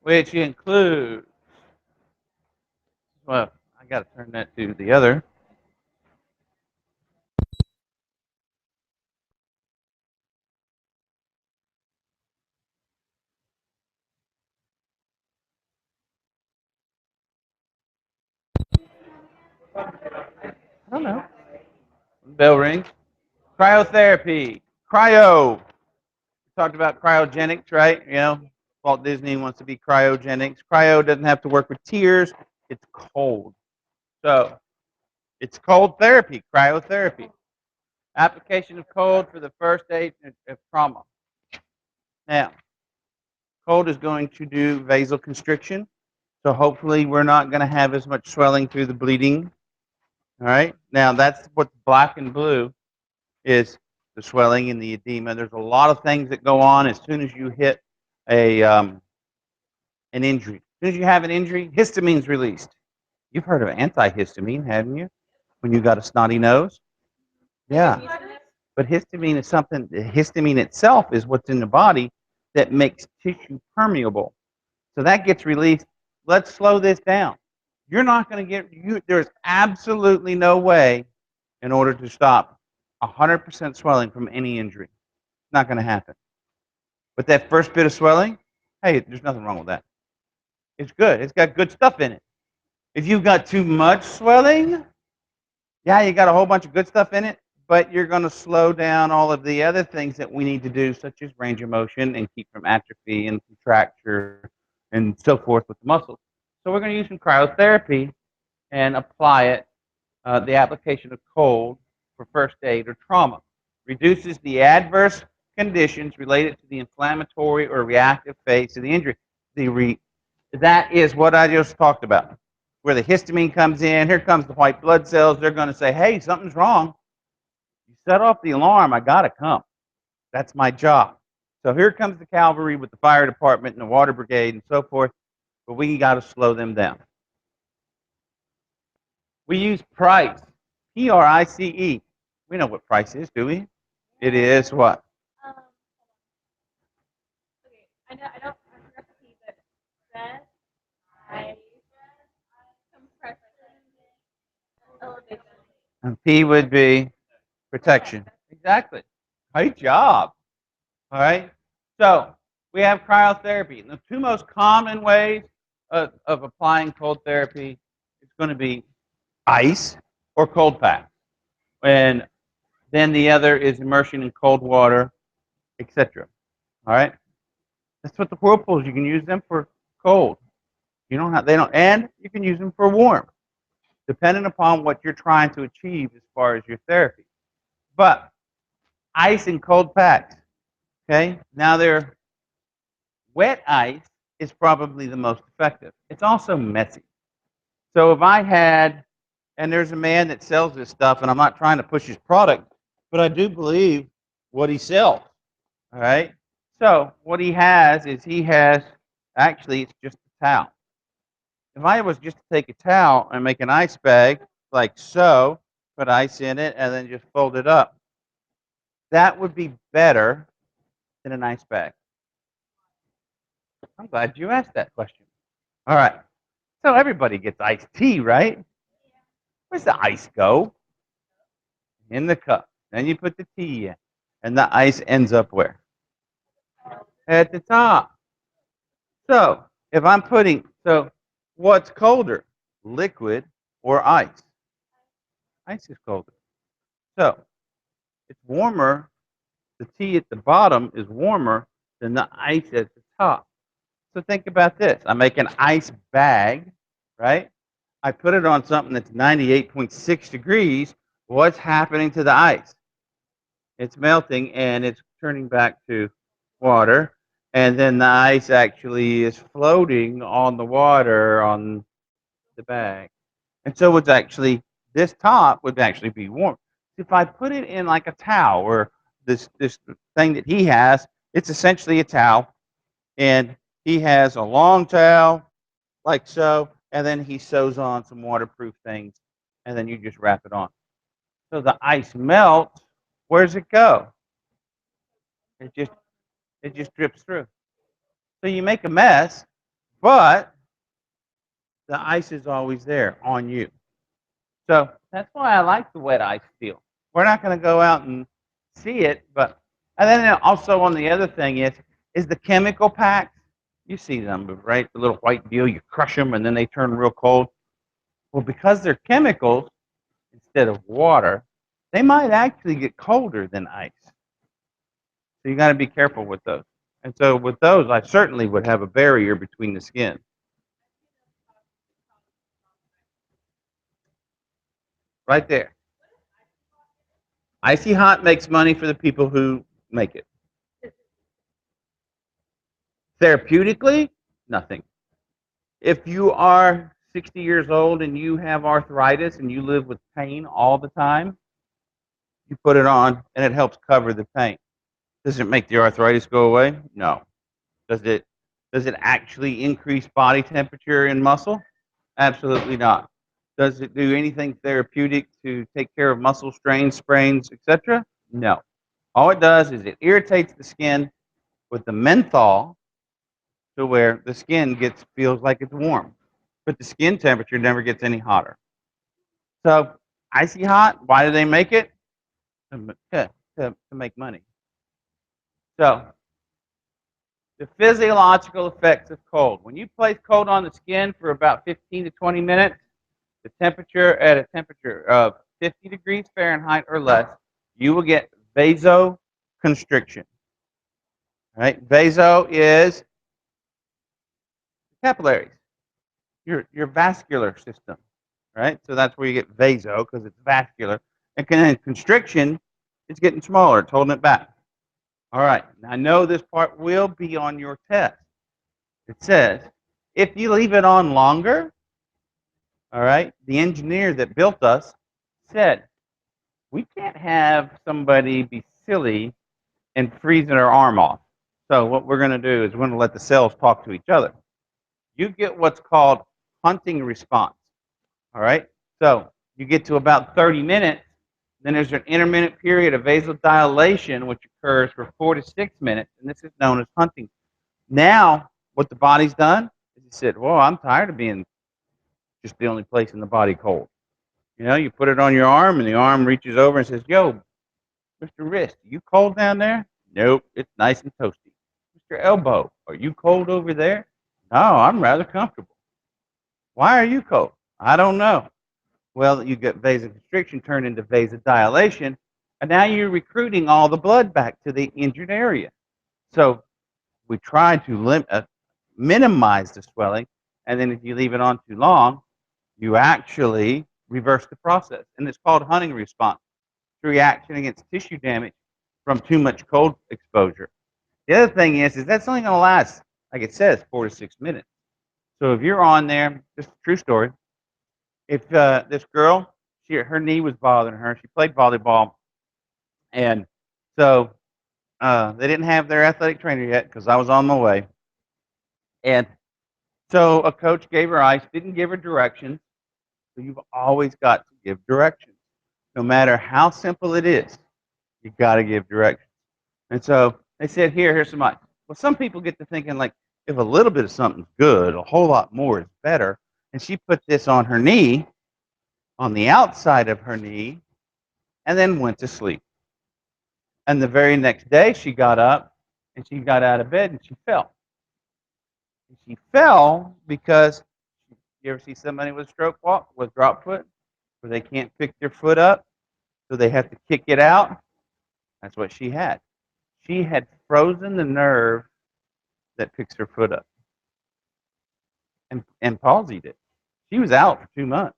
which includes, well, I got to turn that to the other. I don't know. Bell rings. Cryotherapy. Cryo. We talked about cryogenics, right? You know, Walt Disney wants to be cryogenics. Cryo doesn't have to work with tears. It's cold. So it's cold therapy, cryotherapy. Application of cold for the first aid of trauma. Now, cold is going to do vasoconstriction. So hopefully we're not going to have as much swelling through the bleeding. All right. Now that's what black and blue is, the swelling and the edema. There's a lot of things that go on as soon as you hit a an injury. As soon as you have an injury, histamine's released. You've heard of antihistamine, haven't you? When you got a snotty nose. Yeah. But histamine is something. Histamine itself is what's in the body that makes tissue permeable. So that gets released. Let's slow this down. You're not going to get you. There's absolutely no way in order to stop 100% swelling from any injury. It's not going to happen. But that first bit of swelling, hey, there's nothing wrong with that. It's good. It's got good stuff in it. If you've got too much swelling, yeah, you got a whole bunch of good stuff in it, but you're going to slow down all of the other things that we need to do, such as range of motion and keep from atrophy and contracture and so forth with the muscles. So we're going to use some cryotherapy and apply it, the application of cold for first aid or trauma. Reduces the adverse conditions related to the inflammatory or reactive phase of the injury. That is what I just talked about, where the histamine comes in. Here comes the white blood cells. They're going to say, hey, something's wrong. You set off the alarm. I got to come. That's my job. So here comes the cavalry with the fire department and the water brigade and so forth, but we got to slow them down. We use price, Price. We know what price is, do we? It is what? Um, okay, I know, I don't remember the P, but that I compress elevation. And P would be protection. Exactly. Great job. All right. So we have cryotherapy. The two most common ways of applying cold therapy is going to be ice or cold pack. And then the other is immersion in cold water, etc. All right. That's what the whirlpools. You can use them for cold. You don't have. They don't. And you can use them for warm, depending upon what you're trying to achieve as far as your therapy. But ice and cold packs. Okay. Now they're wet ice is probably the most effective. It's also messy. So if I had, and there's a man that sells this stuff, and I'm not trying to push his product, but I do believe what he sells. All right. So what he has is actually it's just a towel. If I was just to take a towel and make an ice bag like so, put ice in it, and then just fold it up, that would be better than an ice bag. I'm glad you asked that question. All right. So everybody gets iced tea, right? Where's the ice go? In the cup. Then you put the tea in, and the ice ends up where? At the top. So if I'm putting, so what's colder, liquid or ice? Ice is colder. So it's warmer. The tea at the bottom is warmer than the ice at the top. So think about this. I make an ice bag, right? I put it on something that's 98.6 degrees. What's happening to the ice? It's melting and it's turning back to water. And then the ice actually is floating on the water on the bag. And so it's actually, this top would actually be warm. If I put it in like a towel or this thing that he has, it's essentially a towel. And he has a long towel like so, and then he sews on some waterproof things, and then you just wrap it on. So the ice melts. Where does it go? It just drips through. So you make a mess, but the ice is always there on you. So that's why I like the wet ice feel. We're not going to go out and see it, but and then also on the other thing is the chemical packs. You see them, right? The little white deal. You crush them, and then they turn real cold. Well, because they're chemicals instead of water, they might actually get colder than ice. So you got to be careful with those. And so with those, I certainly would have a barrier between the skin. Right there. Icy hot makes money for the people who make it. Therapeutically, nothing. If you are 60 years old and you have arthritis and you live with pain all the time, you put it on and it helps cover the pain. Does it make the arthritis go away? No. Does it actually increase body temperature and muscle? Absolutely not. Does it do anything therapeutic to take care of muscle strains, sprains, etc.? No. All it does is it irritates the skin with the menthol to where the skin feels like it's warm, but the skin temperature never gets any hotter. So icy hot, why do they make it? To make money. So the physiological effects of cold. When you place cold on the skin for about 15 to 20 minutes, the temperature at a temperature of 50 degrees Fahrenheit or less, you will get vasoconstriction. Right? Vaso is capillaries, your vascular system. Right? So that's where you get vaso because it's vascular. And constriction, it's getting smaller. It's holding it back. All right. Now, I know this part will be on your test. It says, if you leave it on longer, all right, the engineer that built us said, we can't have somebody be silly and freezing their arm off. So what we're going to do is we're going to let the cells talk to each other. You get what's called hunting response. All right? So you get to about 30 minutes, then there's an intermittent period of vasodilation, which occurs for 4 to 6 minutes, and this is known as hunting. Now, what the body's done is it said, well, I'm tired of being just the only place in the body cold. You know, you put it on your arm, and the arm reaches over and says, yo, Mr. Wrist, you cold down there? Nope, it's nice and toasty. Mr. Elbow, are you cold over there? No, I'm rather comfortable. Why are you cold? I don't know. Well, you get vasoconstriction turned into vasodilation, and now you're recruiting all the blood back to the injured area. So we try to minimize the swelling, and then if you leave it on too long, you actually reverse the process. And it's called hunting response. It's a reaction against tissue damage from too much cold exposure. The other thing is that's only going to last, like it says, 4 to 6 minutes. So if you're on there, just a true story, if this girl, her knee was bothering her, she played volleyball, and so they didn't have their athletic trainer yet because I was on my way. And so a coach gave her ice, didn't give her directions. So you've always got to give directions. No matter how simple it is, you've got to give directions. And so they said, here's some ice. Well, some people get to thinking, like, if a little bit of something's good, a whole lot more is better. And she put this on her knee, on the outside of her knee, and then went to sleep. And the very next day, she got up, and she got out of bed, and she fell. And she fell because, you ever see somebody with stroke walk, with drop foot, where they can't pick their foot up, so they have to kick it out? That's what she had. She had frozen the nerve that picks her foot up and palsied it. She was out for 2 months.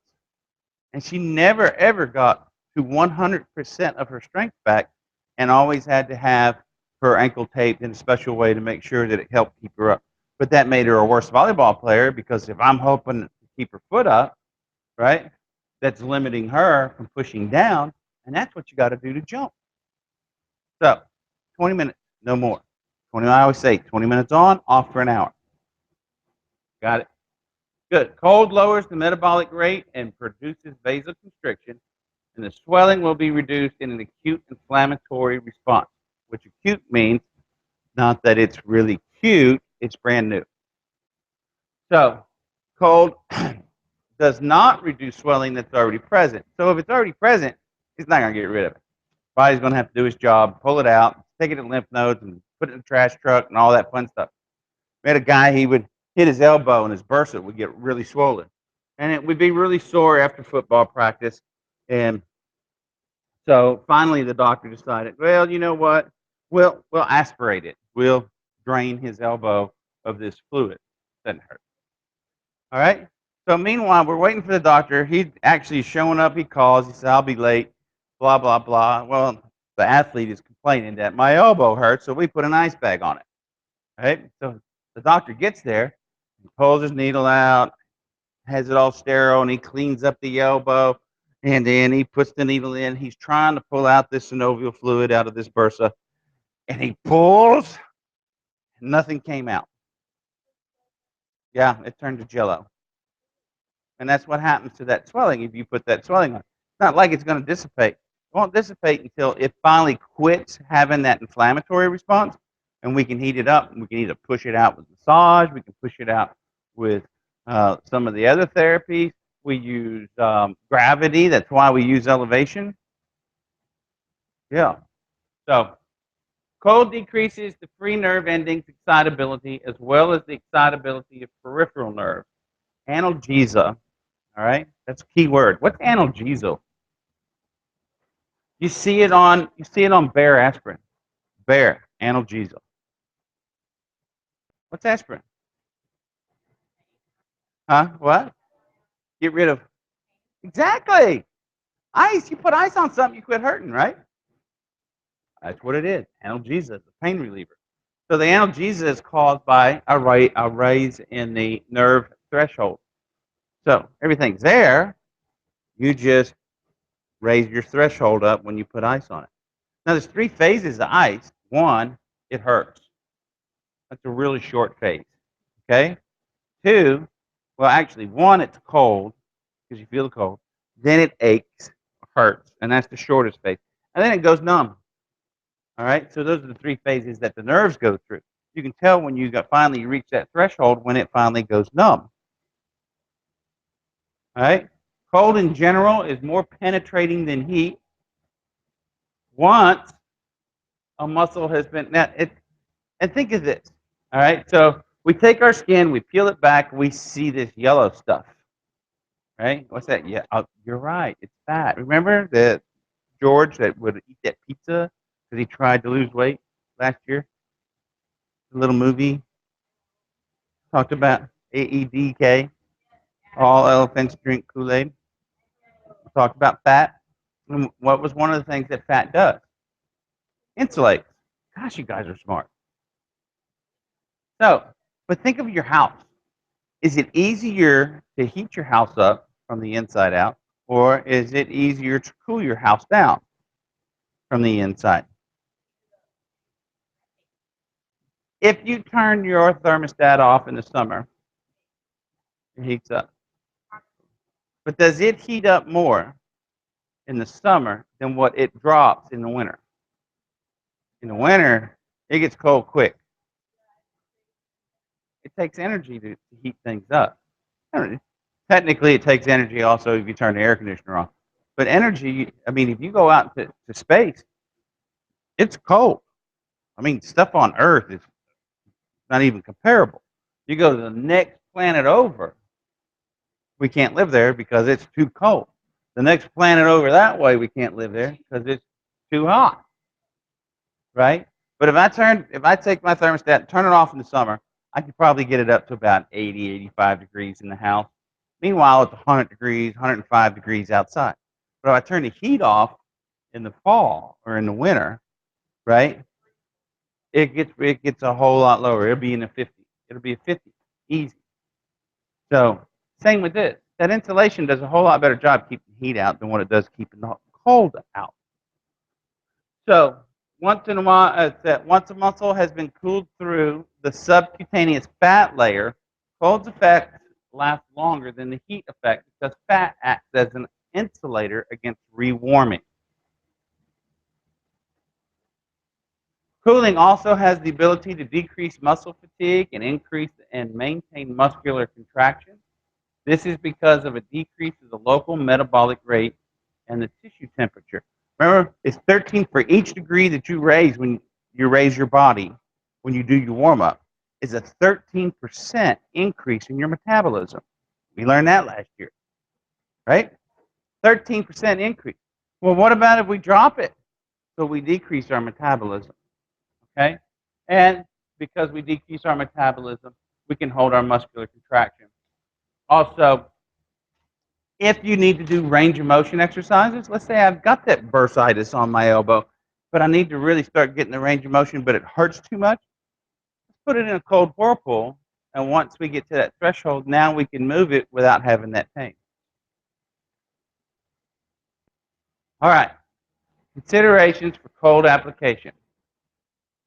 And she never, ever got to 100% of her strength back and always had to have her ankle taped in a special way to make sure that it helped keep her up. But that made her a worse volleyball player because if I'm hoping to keep her foot up, right, that's limiting her from pushing down, and that's what you got to do to jump. So 20 minutes, no more. I always say 20 minutes on, off for an hour. Got it? Good. Cold lowers the metabolic rate and produces vasoconstriction, and the swelling will be reduced in an acute inflammatory response, which acute means not that it's really cute, it's brand new. So cold does not reduce swelling that's already present. So if it's already present, it's not going to get rid of it. Body's going to have to do his job, pull it out, take it to lymph nodes, and put it in the trash truck and all that fun stuff. We had a guy, he would hit his elbow and his bursa would get really swollen. And it would be really sore after football practice. And so finally the doctor decided, well, you know what? We'll aspirate it. We'll drain his elbow of this fluid. Doesn't hurt. All right. So meanwhile, we're waiting for the doctor. He's actually showing up. He calls. He says, I'll be late. Blah, blah, blah. Well, the athlete is complaining that my elbow hurts, so we put an ice bag on it. Right? So the doctor gets there, he pulls his needle out, has it all sterile, and he cleans up the elbow, and then he puts the needle in. He's trying to pull out this synovial fluid out of this bursa, and he pulls, and nothing came out. Yeah, it turned to jello. And that's what happens to that swelling if you put that swelling on. It's not like it's going to dissipate. It won't dissipate until it finally quits having that inflammatory response, and we can heat it up. And we can either push it out with massage, we can push it out with some of the other therapies. We use gravity. That's why we use elevation. Yeah. So cold decreases the free nerve endings excitability as well as the excitability of peripheral nerve. Analgesia. All right, that's a key word. What's analgesia? You see it on Bayer aspirin. Bayer analgesia. What's aspirin? Huh? What? Get rid of exactly ice. You put ice on something, you quit hurting, right? That's what it is. Analgesia is a pain reliever. So the analgesia is caused by a raise in the nerve threshold. So everything's there. You just raise your threshold up when you put ice on it. Now there's three phases of ice. One, it hurts. That's a really short phase. Okay? Two, well, actually, one, it's cold because you feel the cold. Then it aches, hurts, and that's the shortest phase. And then it goes numb. All right? So those are the three phases that the nerves go through. You can tell when you finally reach that threshold when it finally goes numb. All right? Cold in general is more penetrating than heat. Once a muscle has been now, and think of this. All right, so we take our skin, we peel it back, we see this yellow stuff. Right? What's that? Yeah, you're right. It's fat. Remember that George that would eat that pizza because he tried to lose weight last year? The little movie talked about AEDK. All elephants drink Kool-Aid. Talked about fat. And what was one of the things that fat does? Insulates. Gosh, you guys are smart. So, but think of your house. Is it easier to heat your house up from the inside out, or is it easier to cool your house down from the inside? If you turn your thermostat off in the summer, it heats up. But does it heat up more in the summer than what it drops in the winter? In the winter, it gets cold quick. It takes energy to heat things up. Technically, it takes energy also if you turn the air conditioner on. But energy, I mean, if you go out to space, it's cold. I mean, stuff on Earth is not even comparable. You go to the next planet over, we can't live there because it's too cold. The next planet over that way, we can't live there because it's too hot, right? But if I take my thermostat and turn it off in the summer, I could probably get it up to about 80, 85 degrees in the house. Meanwhile, it's 100 degrees, 105 degrees outside. But if I turn the heat off in the fall or in the winter, right, it gets a whole lot lower. It'll be in the 50s. It'll be a 50, easy. So same with this. That insulation does a whole lot better job keeping heat out than what it does keeping the cold out. So once in a while, once a muscle has been cooled through the subcutaneous fat layer, cold's effect lasts longer than the heat effect because fat acts as an insulator against rewarming. Cooling also has the ability to decrease muscle fatigue and increase and maintain muscular contraction. This is because of a decrease of the local metabolic rate and the tissue temperature. Remember, it's 13 for each degree that you raise when you raise your body when you do your warm up is a 13% increase in your metabolism. We learned that last year, right? 13% increase. Well, what about if we drop it? So we decrease our metabolism, okay? And because we decrease our metabolism, we can hold our muscular contraction. Also, if you need to do range of motion exercises, let's say I've got that bursitis on my elbow, but I need to really start getting the range of motion, but it hurts too much, let's put it in a cold whirlpool, and once we get to that threshold, now we can move it without having that pain. All right, considerations for cold application.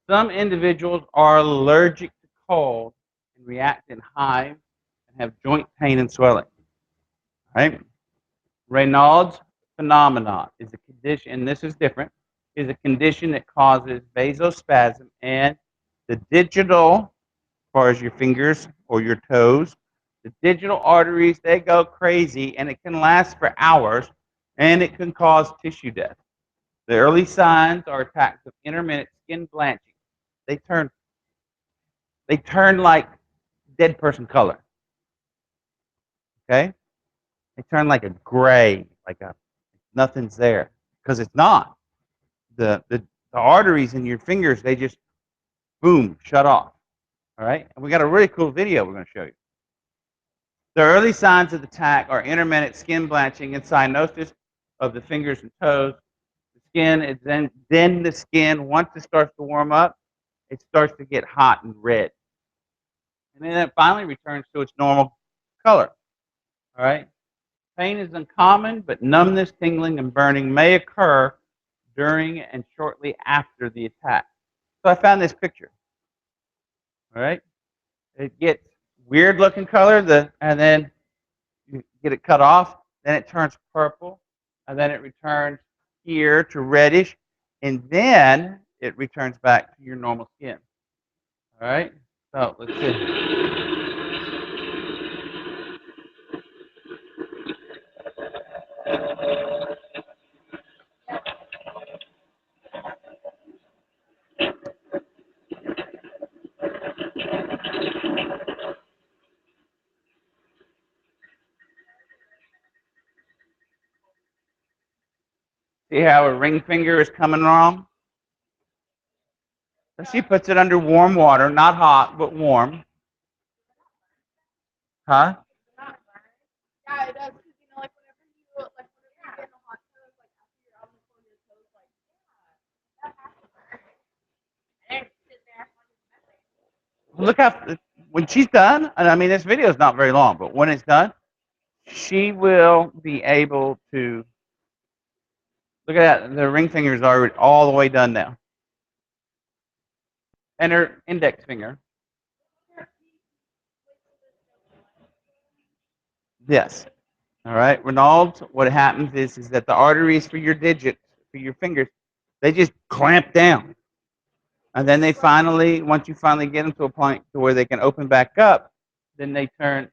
Some individuals are allergic to cold and react in hives and have joint pain and swelling. Right? Raynaud's phenomenon is a condition, and this is different, is a condition that causes vasospasm and the digital, as far as your fingers or your toes, the digital arteries, they go crazy, and it can last for hours, and it can cause tissue death. The early signs are attacks of intermittent skin blanching. They turn like dead person color. Okay? They turn like a gray, like a nothing's there. Because it's not. The arteries in your fingers, they just boom, shut off. All right? And we got a really cool video we're going to show you. The early signs of the attack are intermittent skin blanching and cyanosis of the fingers and toes. The skin is then the skin, once it starts to warm up, it starts to get hot and red. And then it finally returns to its normal color. All right? Pain is uncommon, but numbness, tingling, and burning may occur during and shortly after the attack. So I found this picture. All right? It gets weird looking color, and then you get it cut off, then it turns purple, and then it returns here to reddish, and then it returns back to your normal skin. All right? So let's see. See how her ring finger is coming wrong? So she puts it under warm water, not hot, but warm. Huh? Yeah, it does. Because, like, whenever you get in the hot tub, like, after you're out before your toes, like, yeah, that happens. And sit there Look how, when she's done, and I mean, this video is not very long, but when it's done, she will be able to, look at that, the ring finger is already all the way done now. And her index finger. Yes. All right, Reynolds, what happens is that the arteries for your digits, for your fingers, they just clamp down. And then they finally, once you finally get them to a point to where they can open back up, then they turn.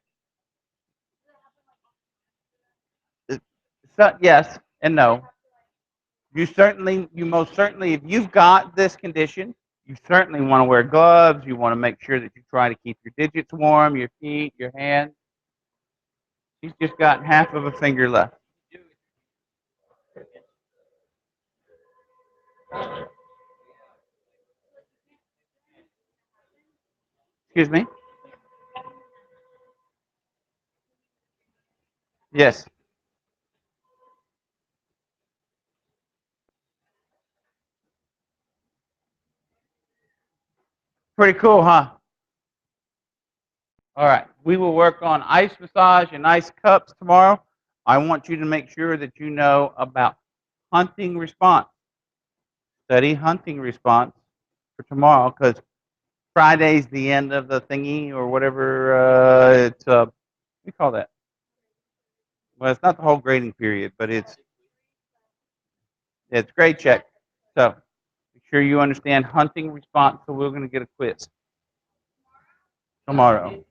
So, yes and no. You most certainly, if you've got this condition, you certainly want to wear gloves. You want to make sure that you try to keep your digits warm, your feet, your hands. She's just got half of a finger left. Excuse me? Yes. Pretty cool, huh? All right. We will work on ice massage and ice cups tomorrow. I want you to make sure that you know about hunting response. Study hunting response for tomorrow because Friday's the end of the thingy or whatever. What do you call that? Well, it's not the whole grading period, but it's grade check. So Sure you understand hunting response, so we're going to get a quiz tomorrow.